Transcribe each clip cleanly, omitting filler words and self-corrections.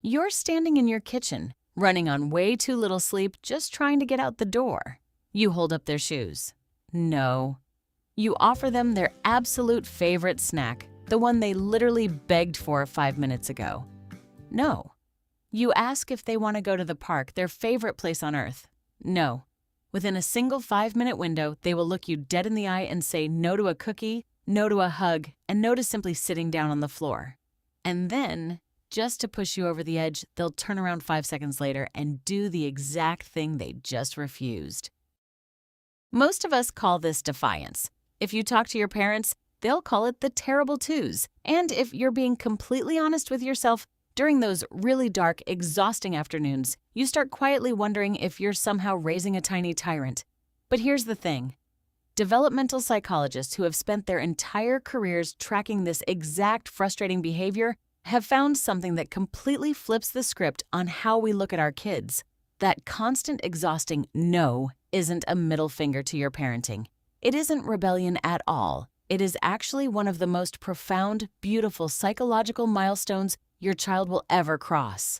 You're standing in your kitchen, running on way too little sleep, just trying to get out the door. You hold up their shoes. No. You offer them their absolute favorite snack, the one they literally begged for 5 minutes ago. No. You ask if they want to go to the park, their favorite place on earth. No. Within a single 5-minute window, they will look you dead in the eye and say no to a cookie, no to a hug, and no to simply sitting down on the floor. And then, just to push you over the edge, they'll turn around 5 seconds later and do the exact thing they just refused. Most of us call this defiance. If you talk to your parents, they'll call it the terrible twos. And if you're being completely honest with yourself, during those really dark, exhausting afternoons, you start quietly wondering if you're somehow raising a tiny tyrant. But here's the thing. Developmental psychologists who have spent their entire careers tracking this exact frustrating behavior have found something that completely flips the script on how we look at our kids. That constant, exhausting no isn't a middle finger to your parenting. It isn't rebellion at all. It is actually one of the most profound, beautiful psychological milestones your child will ever cross.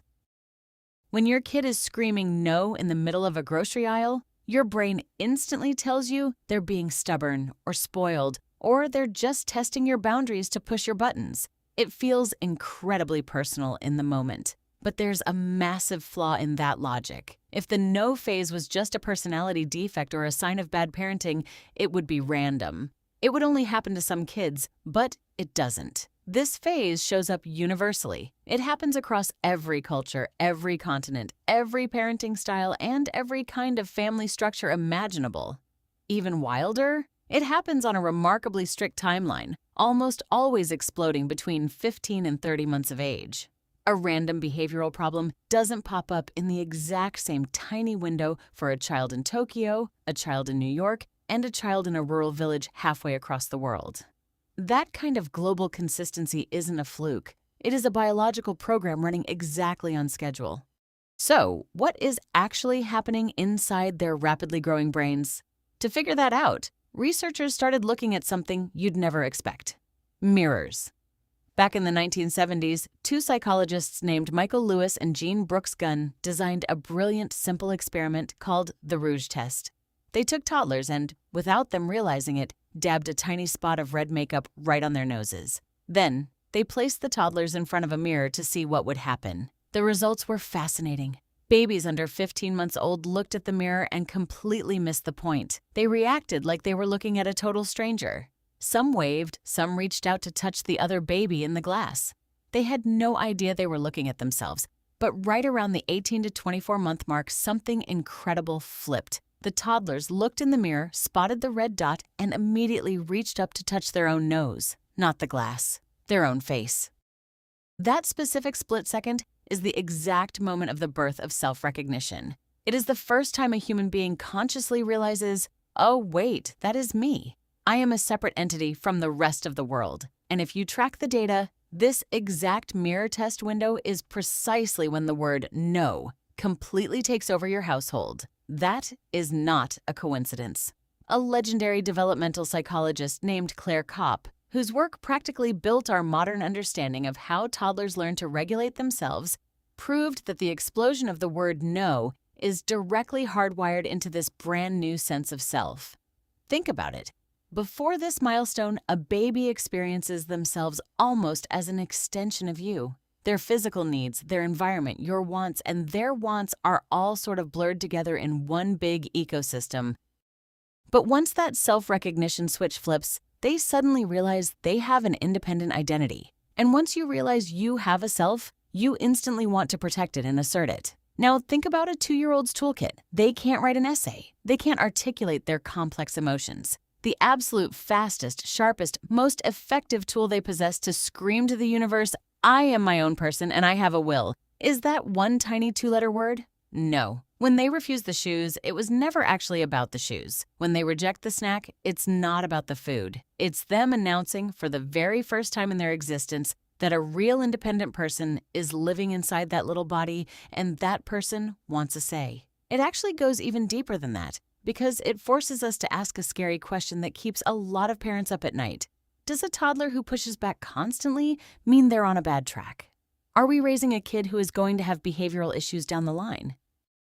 When your kid is screaming no in the middle of a grocery aisle, your brain instantly tells you they're being stubborn or spoiled, or they're just testing your boundaries to push your buttons. It feels incredibly personal in the moment. But there's a massive flaw in that logic. If the no phase was just a personality defect or a sign of bad parenting, it would be random. It would only happen to some kids, but it doesn't. This phase shows up universally. It happens across every culture, every continent, every parenting style, and every kind of family structure imaginable. Even wilder, it happens on a remarkably strict timeline, almost always exploding between 15 and 30 months of age. A random behavioral problem doesn't pop up in the exact same tiny window for a child in Tokyo, a child in New York, and a child in a rural village halfway across the world. That kind of global consistency isn't a fluke. It is a biological program running exactly on schedule. So, what is actually happening inside their rapidly growing brains? To figure that out, researchers started looking at something you'd never expect: mirrors. Back in the 1970s, two psychologists named Michael Lewis and Jean Brooks Gunn designed a brilliant, simple experiment called the Rouge test. They took toddlers and, without them realizing it, dabbed a tiny spot of red makeup right on their noses. Then, they placed the toddlers in front of a mirror to see what would happen. The results were fascinating. Babies under 15 months old looked at the mirror and completely missed the point. They reacted like they were looking at a total stranger. Some waved, some reached out to touch the other baby in the glass. They had no idea they were looking at themselves. But right around the 18 to 24-month mark, something incredible flipped. The toddlers looked in the mirror, spotted the red dot, and immediately reached up to touch their own nose, not the glass, their own face. That specific split second is the exact moment of the birth of self-recognition. It is the first time a human being consciously realizes, oh wait, that is me. I am a separate entity from the rest of the world. And if you track the data, this exact mirror test window is precisely when the word no completely takes over your household. That is not a coincidence. A legendary developmental psychologist named Claire Kopp, whose work practically built our modern understanding of how toddlers learn to regulate themselves, proved that the explosion of the word no is directly hardwired into this brand new sense of self. Think about it. Before this milestone, a baby experiences themselves almost as an extension of you. Their physical needs, their environment, your wants, and their wants are all sort of blurred together in one big ecosystem. But once that self-recognition switch flips, they suddenly realize they have an independent identity. And once you realize you have a self, you instantly want to protect it and assert it. Now think about a 2-year-old's toolkit. They can't write an essay. They can't articulate their complex emotions. The absolute fastest, sharpest, most effective tool they possess to scream to the universe, I am my own person and I have a will. Is that one tiny 2-letter word? No. When they refuse the shoes, it was never actually about the shoes. When they reject the snack, it's not about the food. It's them announcing for the very first time in their existence that a real independent person is living inside that little body and that person wants a say. It actually goes even deeper than that because it forces us to ask a scary question that keeps a lot of parents up at night. Does a toddler who pushes back constantly mean they're on a bad track? Are we raising a kid who is going to have behavioral issues down the line?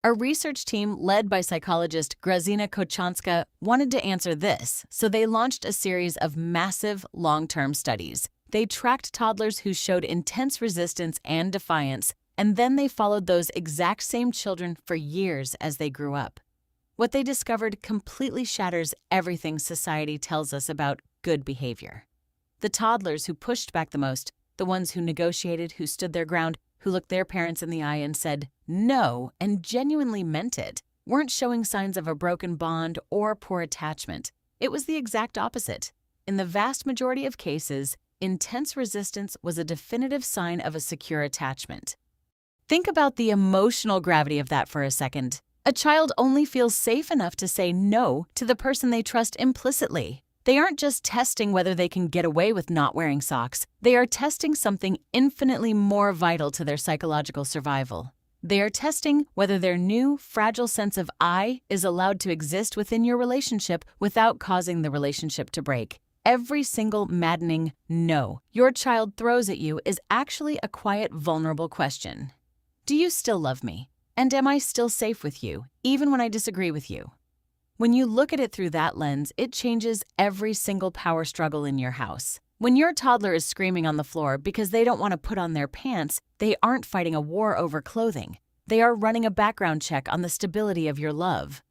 A research team led by psychologist Grazina Kochanska wanted to answer this, so they launched a series of massive long-term studies. They tracked toddlers who showed intense resistance and defiance, and then they followed those exact same children for years as they grew up. What they discovered completely shatters everything society tells us about good behavior. The toddlers who pushed back the most, the ones who negotiated, who stood their ground, who looked their parents in the eye and said no and genuinely meant it, weren't showing signs of a broken bond or poor attachment. It was the exact opposite. In the vast majority of cases, intense resistance was a definitive sign of a secure attachment. Think about the emotional gravity of that for a second. A child only feels safe enough to say no to the person they trust implicitly. They aren't just testing whether they can get away with not wearing socks. They are testing something infinitely more vital to their psychological survival. They are testing whether their new, fragile sense of I is allowed to exist within your relationship without causing the relationship to break. Every single maddening no your child throws at you is actually a quiet, vulnerable question. Do you still love me? And am I still safe with you, even when I disagree with you? When you look at it through that lens, it changes every single power struggle in your house. When your toddler is screaming on the floor because they don't want to put on their pants, they aren't fighting a war over clothing. They are running a background check on the stability of your love.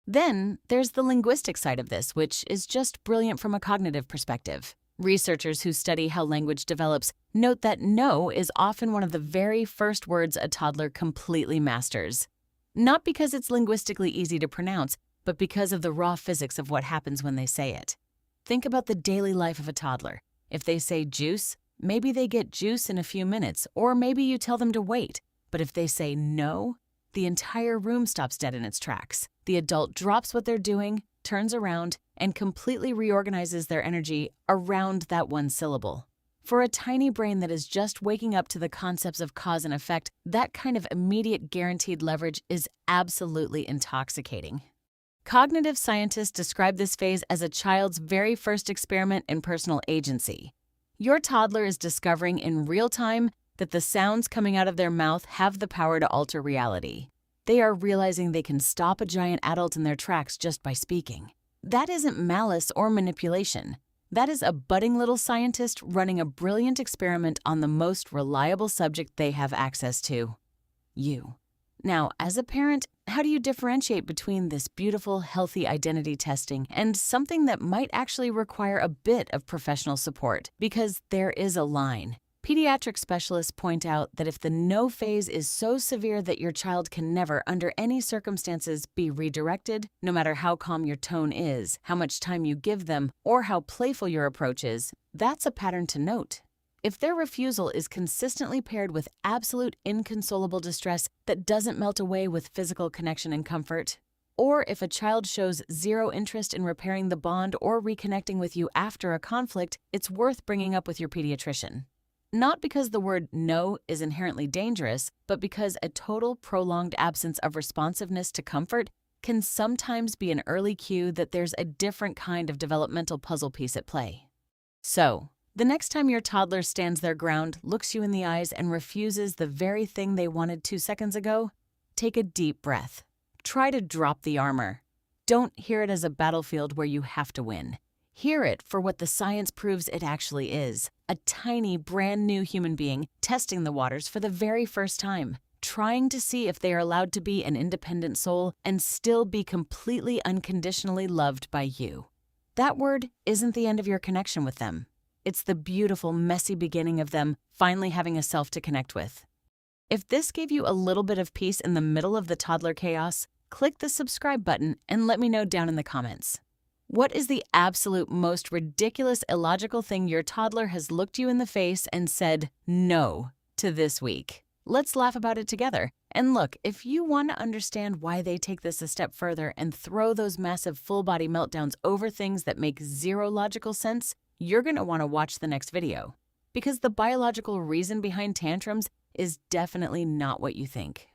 Then there's the linguistic side of this, which is just brilliant from a cognitive perspective. Researchers who study how language develops note that no is often one of the very first words a toddler completely masters. Not because it's linguistically easy to pronounce, but because of the raw physics of what happens when they say it. Think about the daily life of a toddler. If they say juice, maybe they get juice in a few minutes, or maybe you tell them to wait. But if they say no, the entire room stops dead in its tracks. The adult drops what they're doing, turns around, and completely reorganizes their energy around that one syllable. For a tiny brain that is just waking up to the concepts of cause and effect, that kind of immediate guaranteed leverage is absolutely intoxicating. Cognitive scientists describe this phase as a child's very first experiment in personal agency. Your toddler is discovering in real time that the sounds coming out of their mouth have the power to alter reality. They are realizing they can stop a giant adult in their tracks just by speaking. That isn't malice or manipulation. That is a budding little scientist running a brilliant experiment on the most reliable subject they have access to: you. Now, as a parent, how do you differentiate between this beautiful, healthy identity testing and something that might actually require a bit of professional support? Because there is a line. Pediatric specialists point out that if the no phase is so severe that your child can never, under any circumstances, be redirected, no matter how calm your tone is, how much time you give them, or how playful your approach is, that's a pattern to note. If their refusal is consistently paired with absolute inconsolable distress that doesn't melt away with physical connection and comfort, or if a child shows zero interest in repairing the bond or reconnecting with you after a conflict, it's worth bringing up with your pediatrician. Not because the word no is inherently dangerous, but because a total prolonged absence of responsiveness to comfort can sometimes be an early cue that there's a different kind of developmental puzzle piece at play. So, the next time your toddler stands their ground, looks you in the eyes, and refuses the very thing they wanted 2 seconds ago, take a deep breath. Try to drop the armor. Don't hear it as a battlefield where you have to win. Hear it for what the science proves it actually is: a tiny, brand new human being testing the waters for the very first time, trying to see if they are allowed to be an independent soul and still be completely unconditionally loved by you. That word isn't the end of your connection with them. It's the beautiful, messy beginning of them finally having a self to connect with. If this gave you a little bit of peace in the middle of the toddler chaos, click the subscribe button and let me know down in the comments. What is the absolute most ridiculous, illogical thing your toddler has looked you in the face and said no to this week? Let's laugh about it together. And look, if you want to understand why they take this a step further and throw those massive full-body meltdowns over things that make zero logical sense, you're going to want to watch the next video. Because the biological reason behind tantrums is definitely not what you think.